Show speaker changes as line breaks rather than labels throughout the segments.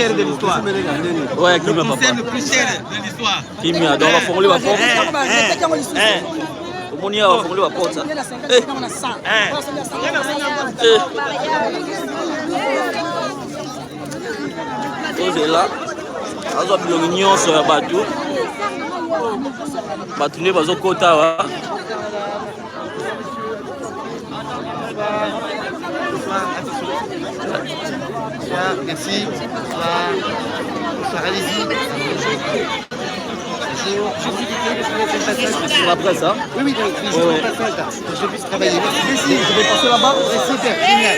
cher de l'histoire.
Ouais, Kimia, papa.
Le plus cher de l'histoire.
Kimia, donc on va formuler la porte. Au Monia, on va formuler la porte. C'est là. Azo bilongi nyonso ya bato. Bato ne bazokota wa.
Merci. Bonsoir, allez-y. Bonjour.
C'est la presse, hein?
Oui, donc, je vais passer là. Je puisse travailler. Merci. Je vais passer là-bas. Super, génial.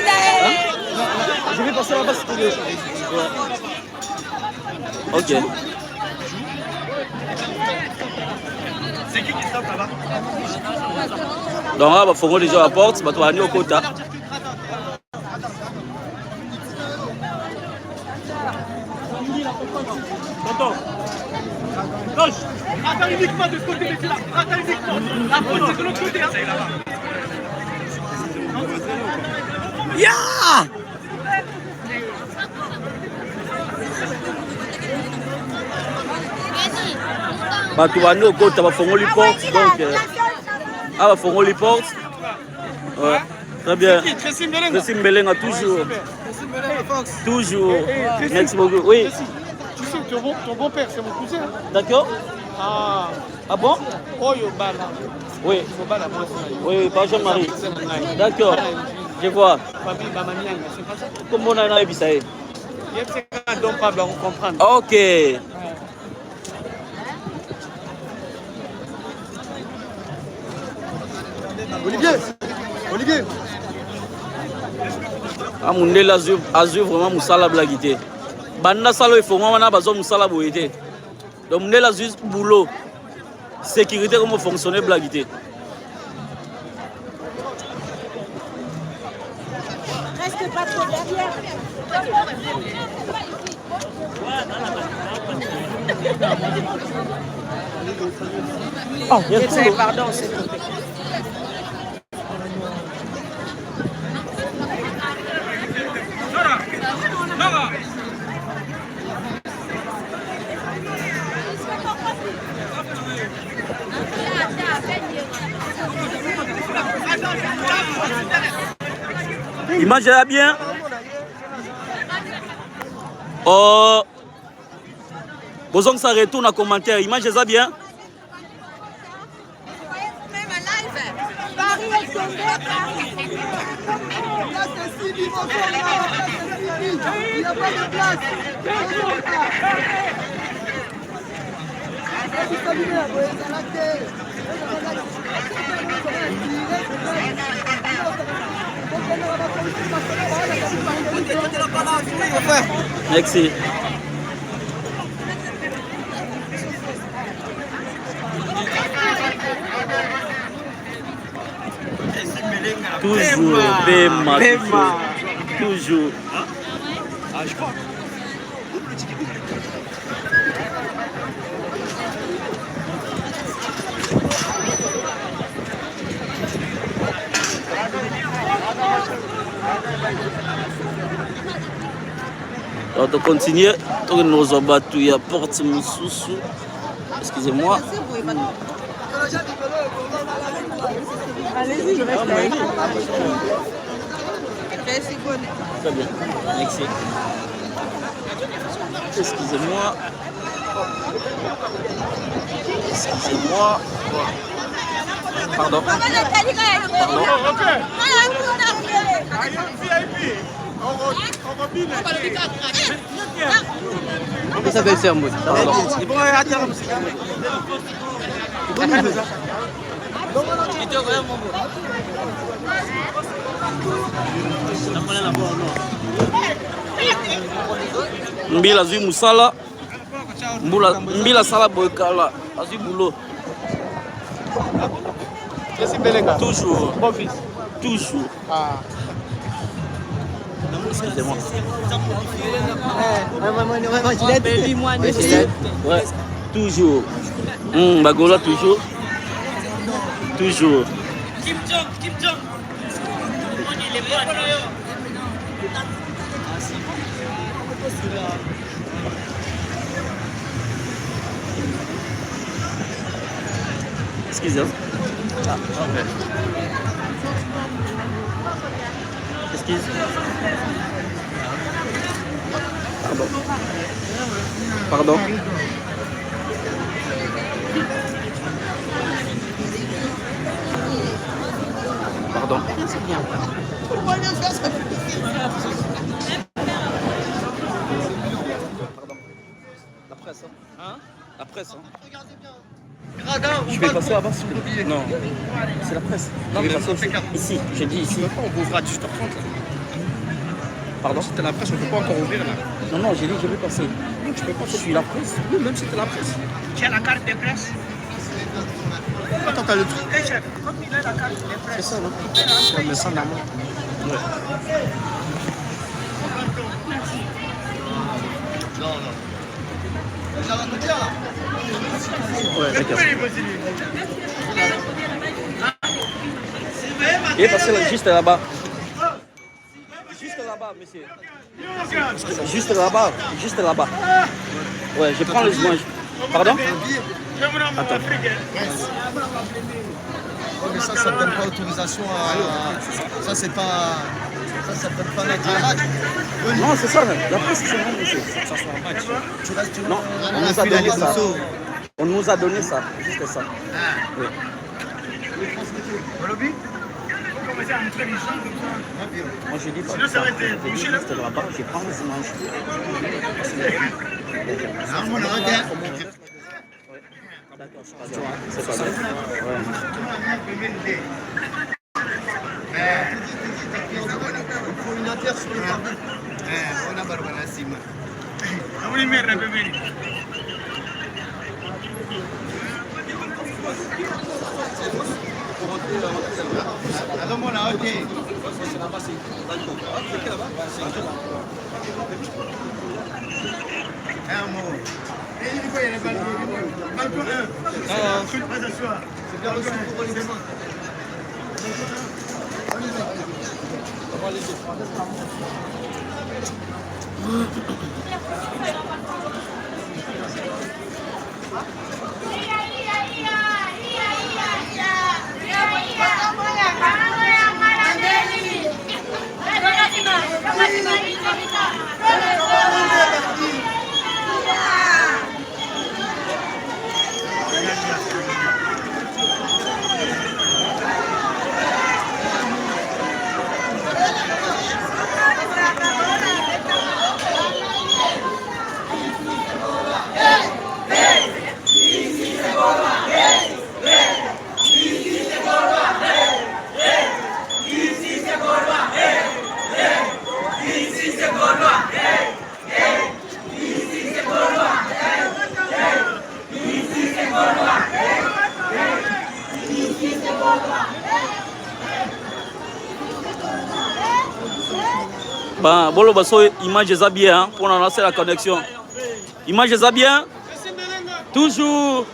Je vais passer là-bas si tu veux.
Ok.
C'est qui tape là-bas?
Donc là, il faut déjà la porte, il va aller au quota.
Tonton. Gauche. Attends uniquement de ce côté, là. Attends uniquement. La porte, c'est de l'autre côté. C'est là-bas.
Ya! Bato bandi okota bafongoli porte donc va fongoli porte. Ouais, très bien. Tracy Mbelenga toujours. Merci beaucoup. Oui.
Tu sais que ton beau-père c'est mon cousin.
D'accord.
Ah
Bon?
Oyo bala.
Oui. Oui, pas Jean-Marie. D'accord. Je vois.
Famille Bamanianga, c'est pas ça?
Comment on a Ibisaï?
Il y a un don Pablo, on comprend.
Ok.
Olivier.
Amundela azui vraiment musala blagité. Banda salo il faut moi na bazo musala boyete. Donc Mundela azui boulot. Sécurité comment fonctionner blagité.
Reste pas trop derrière.
Oh, yes,
pardon, c'est tout.
Image là bien. Oh. Besoin que ça retourne en commentaire. Image ça bien.
Il n'y a pas de place.
Merci. Toujours Bema. Toujours.
Ah, je crois.
Alors, on continue. On nous a battu à Porte Moussoussou. Excusez-moi.
Allez-y, je reste là.
Très bien. Merci. Excusez-moi. Pardon.
Ça va être un mot.
Mbila zui musala. Mbila sala boykala. Azui boulot. Toujours.
Bon fils.
Toujours.
Ah.
Excusez-moi. Ouais. Toujours. Bagola toujours. Toujours.
Kim Jong. On est les
Excusez. Ah, okay. Excuse. Pardon. Pardon. Pardon. C'est bien. Pardon. La presse, hein? La presse, hein?
Regardez bien.
Je vais passer là-bas, s'il vous plaît. Non. C'est la presse. Non, je vais passer ici. J'ai dit ici.
On ouvre à 18h30.
Pardon?
C'était la presse, on ne peut pas encore ouvrir là.
Non, non, j'ai dit que je vais passer.
Non, tu peux pas.
Je suis la presse.
Oui, même si c'était la presse.
Tu as la carte de presse?
Attends, t'as le truc.
Eh, chef, comme il a la carte de
C'est
presse.
ça, non? Ouais, mais ça, normalement. Ouais. Non, non. Ça va coûter là? Ouais, d'accord.
Il est passé là, juste là-bas. Juste là-bas, monsieur. Juste là-bas. Juste là-bas. Ouais, je prends les images. Pardon?
Attends. Ouais, mais ça ne donne pas autorisation à. Ça, c'est pas. Ça donne pas l'intérêt.
Non, c'est ça, la presse, c'est bon, monsieur.
Ça soit un match. Tu restes.
Non, on nous a donné ça. On nous a donné ça, juste ça. Oui. Moi, je dis pas.
Sinon, ça va être bouché là.
Juste là-bas, je prends les images. D'accord, c'est pas grave. Ouais.
Il faut une inter sur le parvis. On a Barbara Sima. Allons, là, ok. Un mot. C'est bien reçu pour les mains.
Bah, bon, image est bien pour lancer la connexion. Image est bien. Toujours.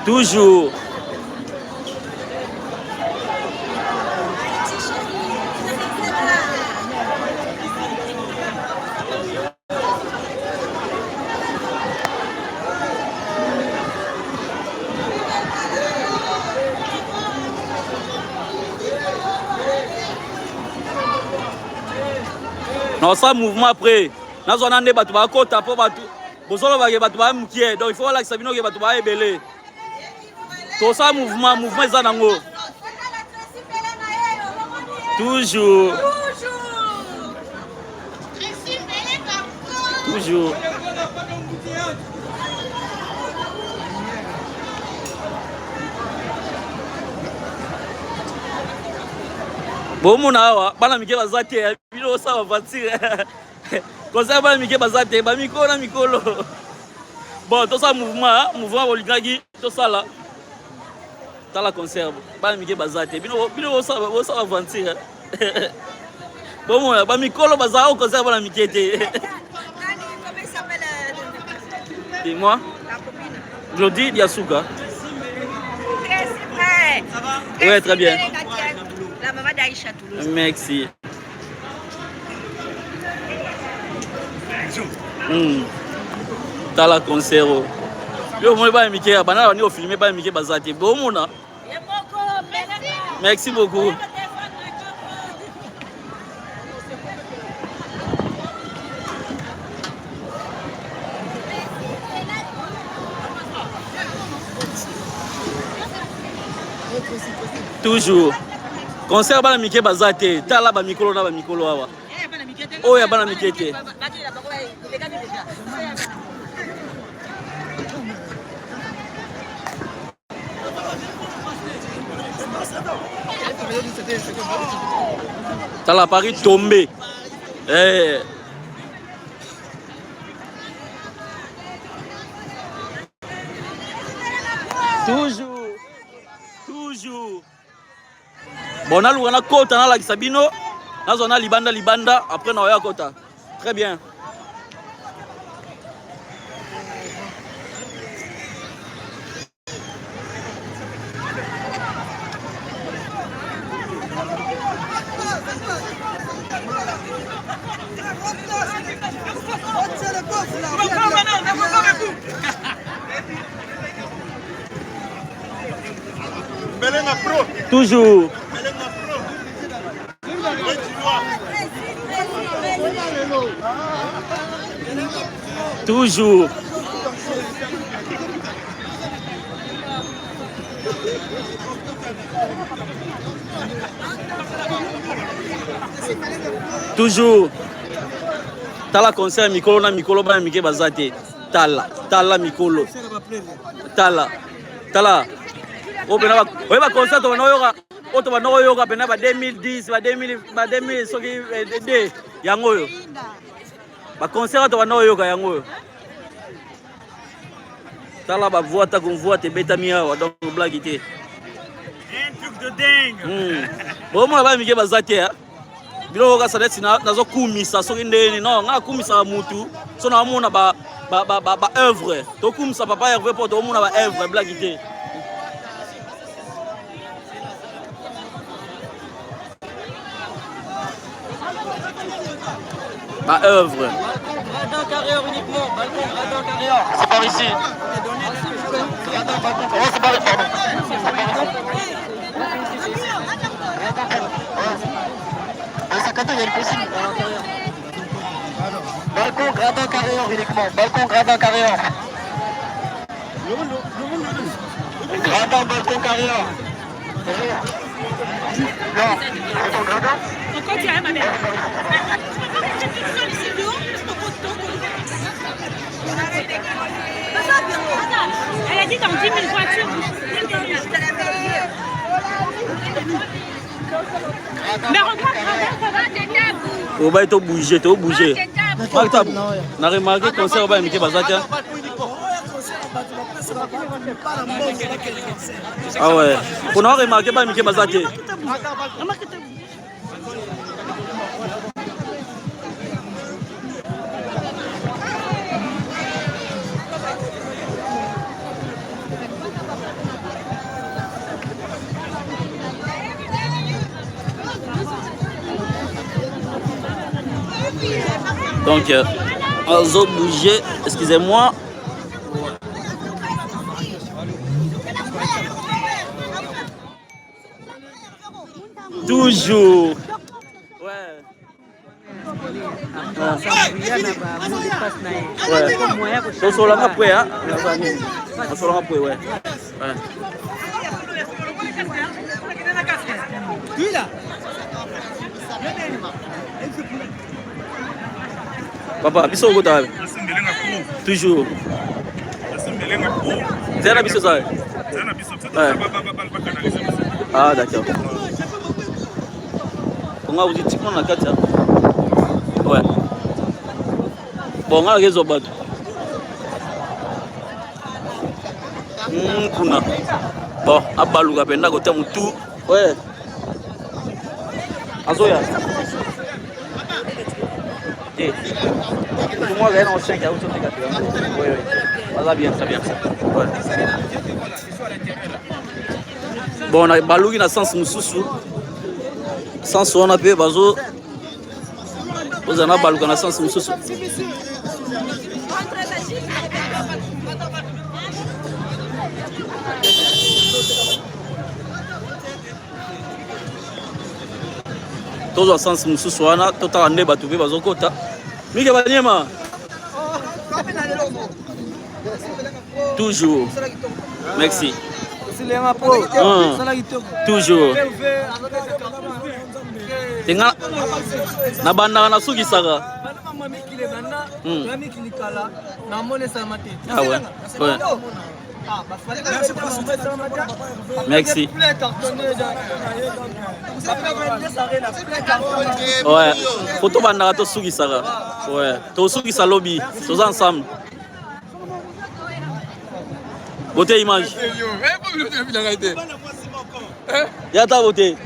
Toujours. Non, ça mouvement après. Dans un année, tu vas côté pour battre. Donc il faut que ça vienne que tu vas ébeler. Tout ça mouvement est en haut. Toujours. Toujours. Bon, mon awa, bana mike bazate, bino sa va voiture. Comme ça, bana mike bazate, ba mikolo na mikolo. Bon, tout ça mouvement oligaki, tout ça là. Dans la conserve, bana mike bazate, bino sa va voiture. Bon, mon ba mikolo baza au conserve bana mike te.
Comment il s'appelle?
Et moi?
La copine.
Jody Diasuka.
Ça va?
Ouais, très bien.
La maman d'Aïcha Toulouse.
Merci. tala concert yo moi ba mike bana bani filmer ba mike bazate bo mona merci beaucoup toujours concert bana mike bazate tala ba mikolo na ba mikolo awa oya bana mikete tala Paris tombé toujours bon naluka na kota nalakisa bino nazo na libanda après na oya kota très bien toujours toujours toujours tala concert mikolo na mikolo bana mike bazate tala mikolo tala opena ba concert bana yoka oto bana yoka pena ba 2010 ba 2000 soki de yango yo ba concert to bana yoka yango yo tala ba voix ta kon voix te beta mia wa donc blague té
un truc de dingue
bon moi ba mike bazate bilo ka sadeti nazo kumisa soki ndeni non nga kumisa mutu so na mona ba œuvre to kumisa papa Hervé po to mona ba œuvre blague té ma œuvre.
Gradin carrière uniquement, balcon gradin carrière. C'est par ici. Gradin, balcon. Oh, c'est par ici, pardon. Ça il y a une possible à l'intérieur. Balcon gradin carrière uniquement, balcon gradin carrière. Gradin, balcon carrière. Non, balcon gradin.
Encore tu as ma mère. Elle a dit dans 10 000 voitures. Mais regarde,
on va bouger. On a remarqué qu'on s'est remarqué Bazata. Ah ouais. On a remarqué pas Mickey Bazata. Donc, on a bougé, excusez-moi. Toujours. Ouais. Ouais. Sur la après, hein. Sur la après, ouais. Papa, biso au côté. Toujours. C'est la biso ça. Ah d'accord. On a dit qu'on a 4 ans. Ouais. Bon, on a réseau bad. Kuna. Bon, abaluka penda côté mutu. Ouais. Azoya. Tout moi gagne en 5 à autre oui. Ça bien, ça bien ça. Ouais. Bon, on a baluki na sens mususu. Sans on a peu bazo. Vous en avez baluka na sens mususu. tozwa sens mosusu wana totala nde bato mpe bazokota mike banyema toujours merci toujours tenga na bandaka nasukisaka merci ouais photo bandaka tosukisaka ouais tosukisa lobby toza ensemble beauté image yata beauté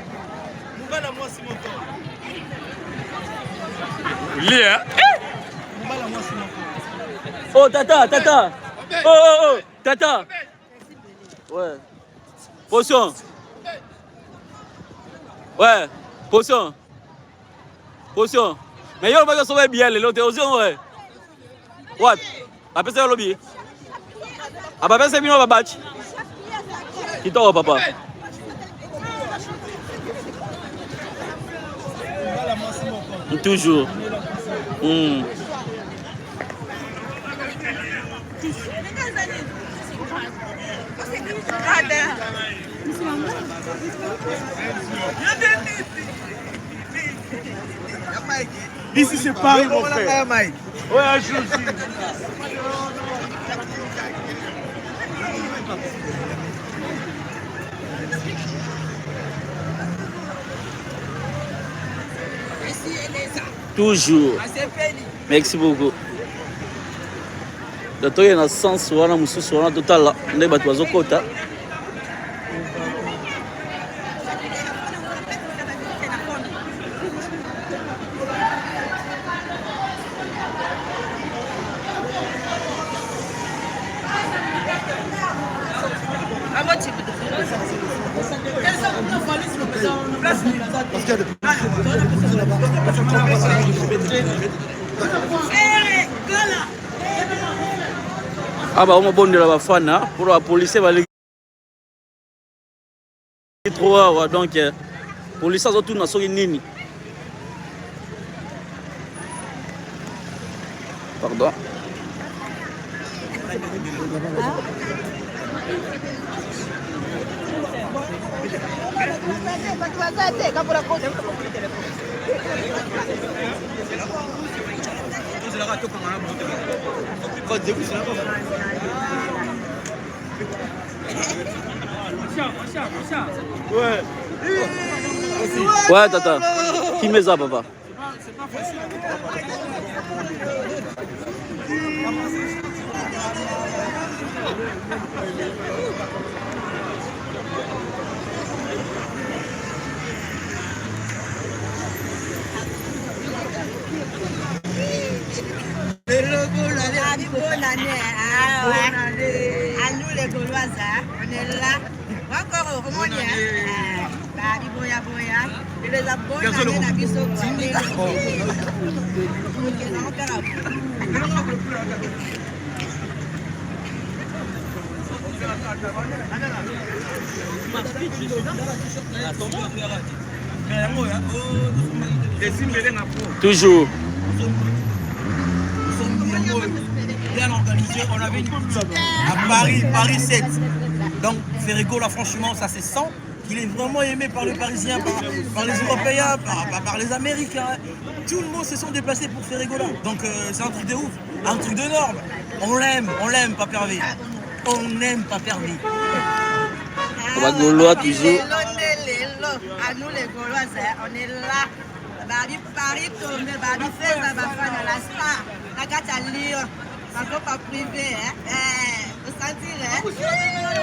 Lia.
oh tata oh tata ouais potion ouais potion mais yo ba so bien le lote potion ouais what apesa yo lobby abapesa bino babachi kitoko papa toujours
Ici c'est Paris mon frère. Ouais, je aussi.
toujours merci beaucoup toye na sens wana mosusu wana totala nde bato bazokota aba omobondela bafana pour la police baleki trop awa donc police azotuna soki nini pardon ouais tata qui met ça papa
Bonne année, ah ouais. À nous les Gaulois, on est là. Encore au Romonia. Babi boya boya. Et les abonnés année na biso.
toujours
bien organisé, on avait une à Paris 7. Donc Ferrego là franchement ça se sent qu'il est vraiment aimé par les Parisiens, par les Européens, par les Américains. Tout le monde se sont déplacés pour Ferrego là. Donc c'est un truc de ouf, un truc de norme. On l'aime Pape Hervé. On aime Pape Hervé.
Gaulois toujours.
À nous les Gaulois, on est là. Paris tombé, fait ça va faire la star. La carte à lire. Pas privé,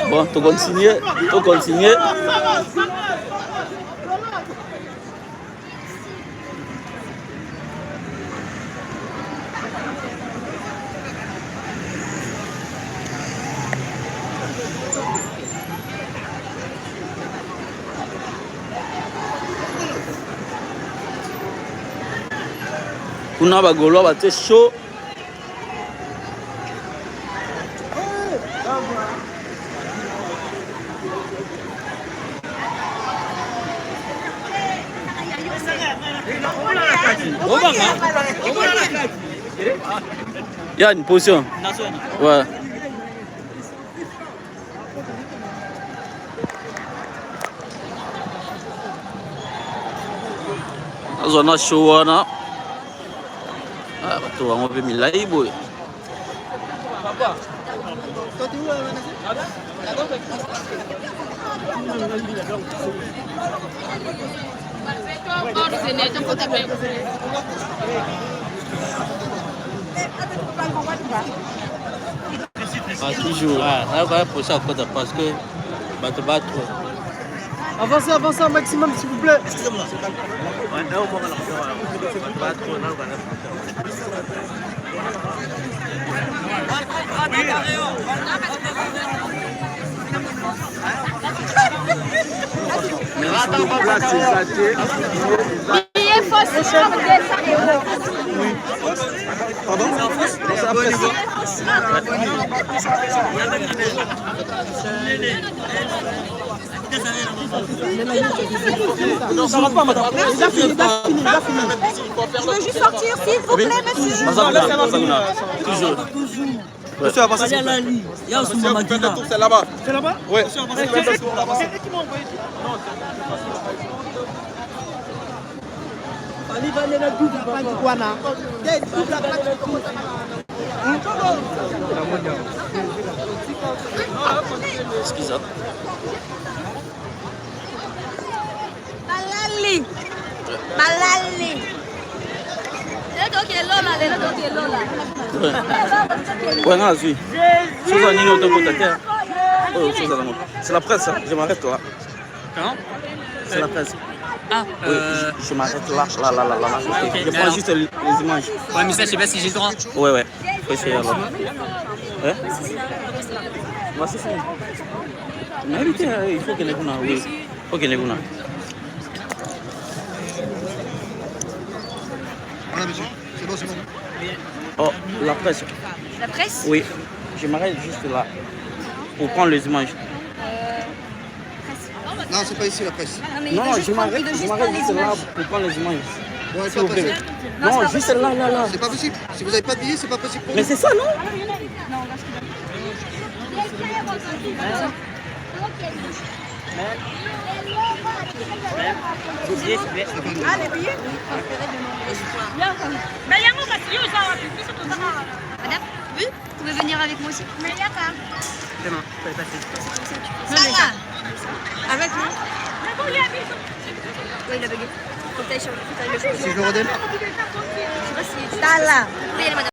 bon, tu continues. Kuna bagolo bate chaud. Il y a une position. Ouais. Zona showana. Ah, bato bango pe milai boy. Papa. Ah, toujours. Ah, va pour ça parce que bato battre.
Avancez, avancez un maximum, s'il vous plaît. Pardon? C'est après ça. Non, ça va pas, madame. Il a fini.
Je veux juste sortir, s'il vous plaît, monsieur.
Toujours.
Monsieur, avancez.
C'est là-bas.
C'est là-bas?
Oui.
C'est eux qui m'ont envoyé.
Excusez-moi.
Balali.
Ouais, non, suis. C'est la presse, hein. Je m'arrête là.
Comment?
C'est la presse.
Ah,
Oui, je m'arrête là.
Okay,
Je prends juste les images.
ouais, mais ça, je sais pas si j'ai le droit.
Ouais. Faut essayer alors. Hein? Bah, c'est ça. Mais évitez, il faut que les gens, oui. Il faut que les gens.
Voilà, monsieur. C'est bon, c'est bon.
Oh, la presse.
La presse?
Oui, je m'arrête juste là pour prendre les images.
Non, c'est pas ici la presse.
Non, je m'arrête juste là pour prendre les images.
Ouais,
S'il vous
pas
plaît.
pressé.
Non, juste là.
C'est pas possible. Si vous n'avez pas de billet, c'est pas possible pour
Mais
vous.
c'est ça, non?
Ah, les billets?
Mais il y a un mot parce que yo, ça va plus sur ton terrain.
Madame, oui, vous pouvez venir avec moi aussi.
Mais il y a pas.
Sarah. Avec nous?
Mais bon, il y a des
Oui, il a bugué. Faut que t'ailles changer. Faut que t'ailles le changer.
Si je le redémarre.
Je sais pas si tu...
Tala.
Oui, madame.